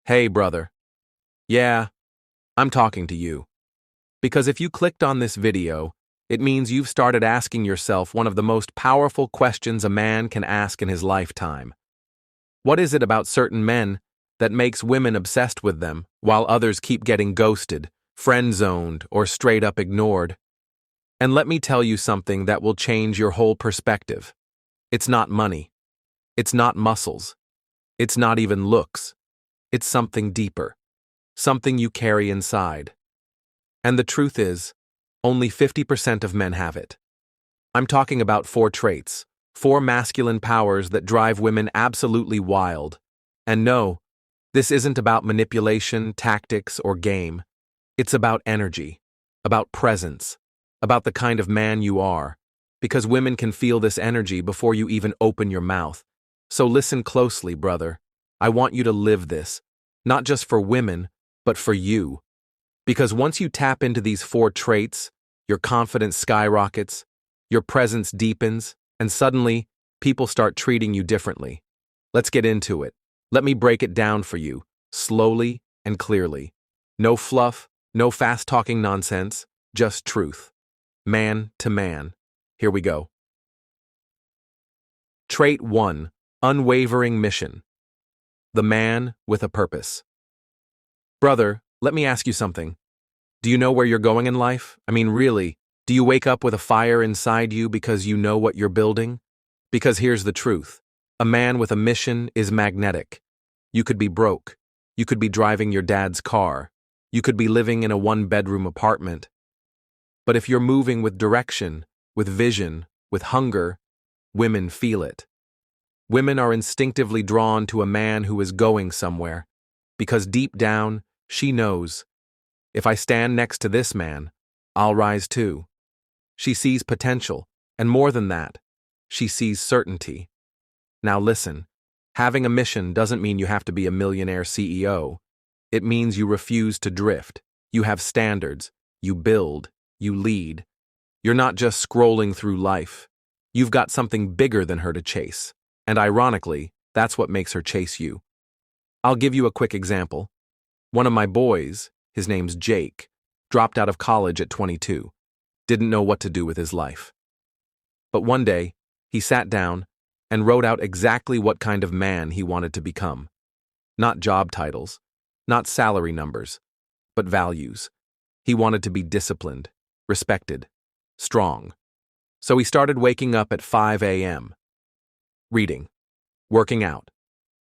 Hey, brother. Yeah, I'm talking to you. Because if you clicked on this video, it means you've started asking yourself one of the most powerful questions a man can ask in his lifetime. What is it about certain men that makes women obsessed with them, while others keep getting ghosted, friend-zoned, or straight up ignored? And let me tell you something that will change your whole perspective. It's not money. It's not muscles. It's not even looks. It's something deeper. Something you carry inside. And the truth is, only 50% of men have it. I'm talking about 4 traits, 4 masculine powers that drive women absolutely wild. And no, this isn't about manipulation, tactics, or game. It's about energy, about presence, about the kind of man you are, because women can feel this energy before you even open your mouth. So listen closely, brother. I want you to live this, not just for women, but for you. Because once you tap into these 4 traits, your confidence skyrockets, your presence deepens, and suddenly, people start treating you differently. Let's get into it. Let me break it down for you, slowly and clearly. No fluff, no fast-talking nonsense, just truth. Man to man. Here we go. Trait 1, unwavering mission. The man with a purpose. Brother, let me ask you something. Do you know where you're going in life? I mean, really, do you wake up with a fire inside you because you know what you're building? Because here's the truth. A man with a mission is magnetic. You could be broke. You could be driving your dad's car. You could be living in a 1-bedroom apartment. But if you're moving with direction, with vision, with hunger, women feel it. Women are instinctively drawn to a man who is going somewhere, because deep down, she knows, if I stand next to this man, I'll rise too. She sees potential, and more than that, she sees certainty. Now listen, having a mission doesn't mean you have to be a millionaire CEO. It means you refuse to drift. You have standards. You build. You lead. You're not just scrolling through life. You've got something bigger than her to chase. And ironically, that's what makes her chase you. I'll give you a quick example. One of my boys, his name's Jake, dropped out of college at 22. Didn't know what to do with his life. But one day, he sat down and wrote out exactly what kind of man he wanted to become. Not job titles, not salary numbers, but values. He wanted to be disciplined, respected, strong. So he started waking up at 5 a.m., reading, working out,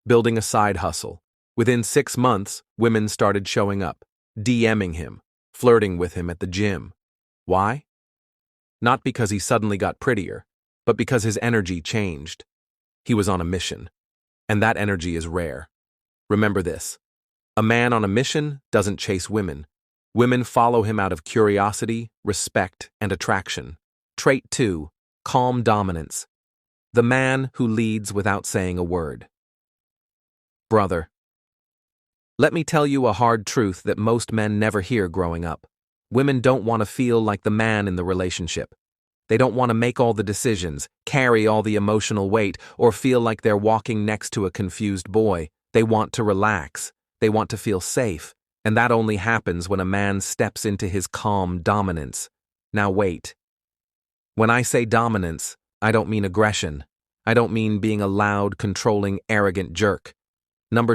building a side hustle. Within 6 months, women started showing up, DMing him, flirting with him at the gym. Why? Not because he suddenly got prettier, but because his energy changed. He was on a mission, and that energy is rare. Remember this. A man on a mission doesn't chase women. Women follow him out of curiosity, respect, and attraction. Trait 2, calm dominance. The man who leads without saying a word. Brother, let me tell you a hard truth that most men never hear growing up. Women don't want to feel like the man in the relationship. They don't want to make all the decisions, carry all the emotional weight, or feel like they're walking next to a confused boy. They want to relax. They want to feel safe. And that only happens when a man steps into his calm dominance. Now wait. When I say dominance, I don't mean aggression. I don't mean being a loud, controlling, arrogant jerk.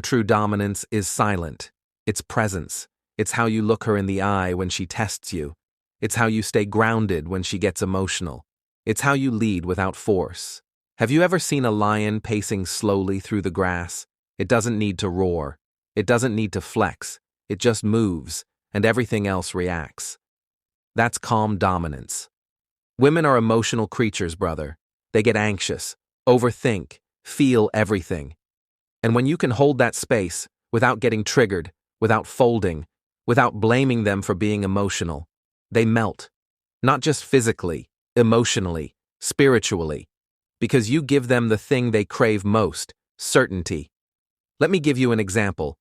True dominance is silent. It's presence. It's how you look her in the eye when she tests you. It's how you stay grounded when she gets emotional. It's how you lead without force. Have you ever seen a lion pacing slowly through the grass? It doesn't need to roar. It doesn't need to flex. It just moves, and everything else reacts. That's calm dominance. Women are emotional creatures, brother. They get anxious, overthink, feel everything. And when you can hold that space, without getting triggered, without folding, without blaming them for being emotional, they melt. Not just physically, emotionally, spiritually. Because you give them the thing they crave most, certainty. Let me give you an example.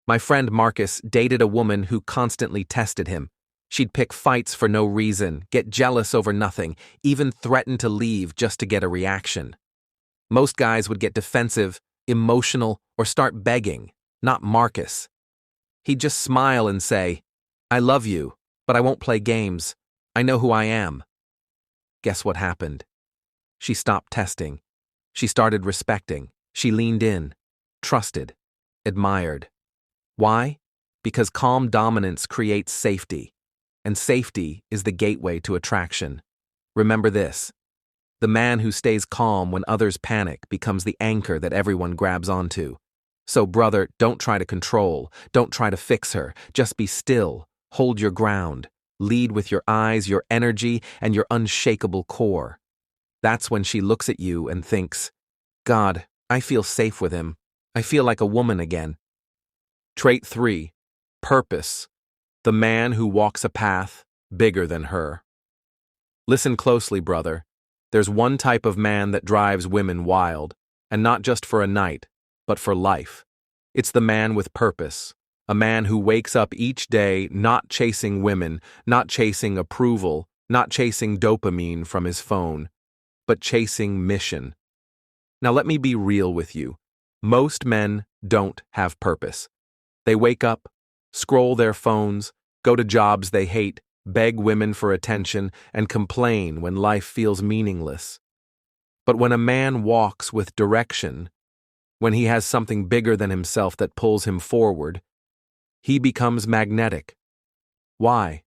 My friend Marcus dated a woman who constantly tested him. She'd pick fights for no reason, get jealous over nothing, even threaten to leave just to get a reaction. Most guys would get defensive, emotional, or start begging, not Marcus. He'd just smile and say, "I love you, but I won't play games. I know who I am." Guess what happened? She stopped testing. She started respecting. She leaned in, trusted, admired. Why? Because calm dominance creates safety, and safety is the gateway to attraction. Remember this: the man who stays calm when others panic becomes the anchor that everyone grabs onto. So, brother, don't try to control, don't try to fix her, just be still, hold your ground, lead with your eyes, your energy, and your unshakable core. That's when she looks at you and thinks, "God, I feel safe with him. I feel like a woman again." Trait 3. Purpose. The man who walks a path bigger than her. Listen closely, brother. There's one type of man that drives women wild, and not just for a night, but for life. It's the man with purpose, a man who wakes up each day not chasing women, not chasing approval, not chasing dopamine from his phone, but chasing mission. Now let me be real with you. Most men don't have purpose. They wake up, scroll their phones, go to jobs they hate, beg women for attention, and complain when life feels meaningless. But when a man walks with direction, when he has something bigger than himself that pulls him forward, he becomes magnetic. Why?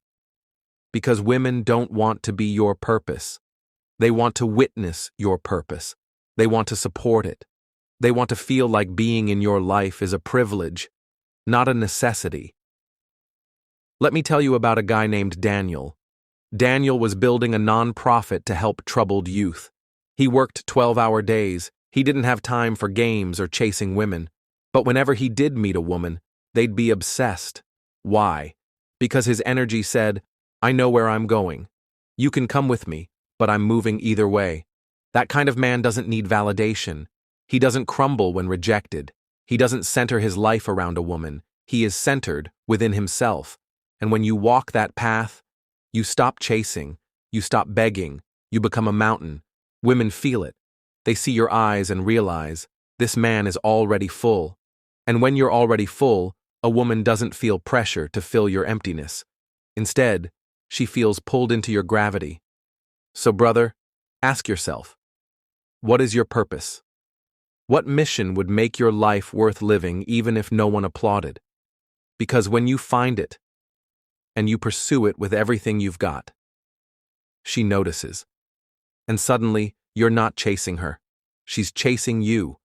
Because women don't want to be your purpose. They want to witness your purpose. They want to support it. They want to feel like being in your life is a privilege, not a necessity. Let me tell you about a guy named Daniel. Daniel was building a nonprofit to help troubled youth. He worked 12-hour days. He didn't have time for games or chasing women. But whenever he did meet a woman, they'd be obsessed. Why? Because his energy said, "I know where I'm going. You can come with me, but I'm moving either way." That kind of man doesn't need validation. He doesn't crumble when rejected. He doesn't center his life around a woman. He is centered within himself. And when you walk that path, you stop chasing, you stop begging, you become a mountain. Women feel it. They see your eyes and realize, this man is already full. And when you're already full, a woman doesn't feel pressure to fill your emptiness. Instead, she feels pulled into your gravity. So, brother, ask yourself, what is your purpose? What mission would make your life worth living even if no one applauded? Because when you find it, and you pursue it with everything you've got, she notices. And suddenly, you're not chasing her. She's chasing you.